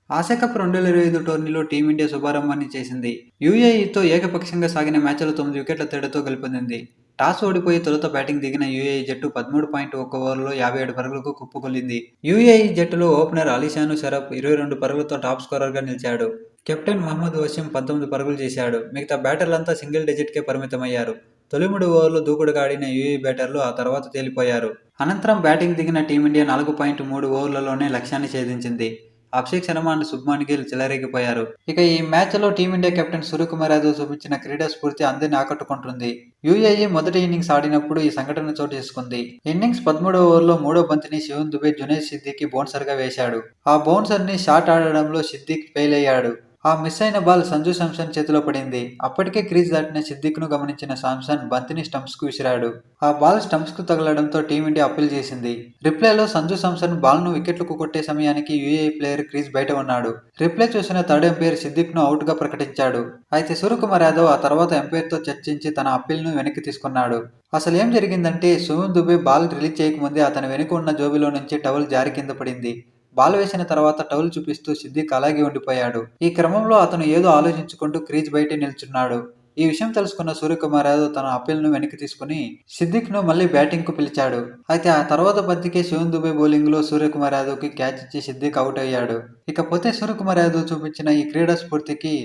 Asia cup 2025 టోర్నీలో team India శుభారంభాన్ని చేసింది. యూఏఈతో ఏకపక్షంగా సాగిన మ్యాచ్లో 9 వికెట్ల తేడాతో గెలుపొందింది. టాస్ ఓడిపోయి తొలుత బ్యాటింగ్ దిగిన యూఏఈ జట్టు 13.1 ఓవర్లలో 57 పరుగులకు కుప్పకూలింది. యూఏఈ జట్టులో ఓపెనర్ అలీషాను షరఫ్ 22 పరుగులతో టాప్ స్కోరర్గా నిలిచాడు. కెప్టెన్ మహ్మద్ వసీం 19 పరుగులు చేశాడు. మిగతా బ్యాటర్లంతా సింగిల్ డిజిట్కే పరిమితమయ్యారు. తొలి 3 ఓవర్లు దూకుడుగా ఆడిన యూఏఈ బ్యాటర్లు ఆ తర్వాత తేలిపోయారు. అనంతరం బ్యాటింగ్ దిగిన టీమిండియా 4.3 ఓవర్లలోనే లక్ష్యాన్ని ఛేదించింది. అభిషేక్ శర్మ అండ్ శుభ్మన్ గిల్ చెలరేగిపోయారు. ఇక ఈ మ్యాచ్లో టీమిండియా కెప్టెన్ సూర్యకుమార్ యాదవ్ చూపించిన క్రీడా స్ఫూర్తి అందరిని ఆకట్టుకుంటుంది. యూఏఈ మొదటి ఇన్నింగ్స్ ఆడినప్పుడు ఈ సంఘటన చోటు చేసుకుంది. ఇన్నింగ్స్ 13వ ఓవర్లో మూడో బంతిని శివన్ దుబే జునైద్ సిద్దికి బౌన్సర్గా వేశాడు. ఆ బౌన్సర్ని షాట్ ఆడడంలో సిద్దిక్ ఫెయిల్ అయ్యాడు. ఆ మిస్ అయిన బాల్ సంజు శాంసన్ చేతిలో పడింది. అప్పటికే క్రీజ్ దాటిన సిద్దిక్ను గమనించిన శాంసన్ బంతిని స్టంప్స్కు విసిరాడు. ఆ బాల్ స్టంప్స్కు తగలడంతో టీమిండియా అప్పీల్ చేసింది. రిప్లేలో సంజు శాంసన్ బాల్ను వికెట్లకు కొట్టే సమయానికి యూఏఈ ప్లేయర్ క్రీజ్ బయట ఉన్నాడు. రిప్లే చూసిన థర్డ్ ఎంపైర్ సిద్దిక్ను అవుట్గా ప్రకటించాడు. అయితే సూర్యకుమార్ యాదవ్ ఆ తర్వాత ఎంపైర్తో చర్చించి తన అప్పీల్ను వెనక్కి తీసుకున్నాడు. అసలు ఏం జరిగిందంటే శివన్ దుబే బాల్ రిలీజ్ చేయకముందే అతని వెనుక ఉన్న జోబిలో నుంచి టవల్ జారి కింద పడింది. బాల్ వేసిన తర్వాత టవల్ చూపిస్తూ సిద్దిక్ అలాగే ఉండిపోయాడు. ఈ క్రమంలో అతను ఏదో ఆలోచించుకుంటూ క్రీజ్ బయటే నిల్చున్నాడు. ఈ విషయం తెలుసుకున్న సూర్యకుమార్ యాదవ్ తన అప్పీల్ను వెనక్కి తీసుకుని సిద్దిక్ను మళ్లీ బ్యాటింగ్కు పిలిచాడు. అయితే ఆ తర్వాత బంతికే శివన్ దుబే బౌలింగ్లో సూర్యకుమార్ యాదవ్కి క్యాచ్ ఇచ్చి సిద్దిక్ అవుట్ అయ్యాడు. ఇకపోతే సూర్యకుమార్ యాదవ్ చూపించిన ఈ క్రీడా స్ఫూర్తికి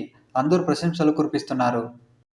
అందరూ ప్రశంసలు కురిపిస్తున్నారు.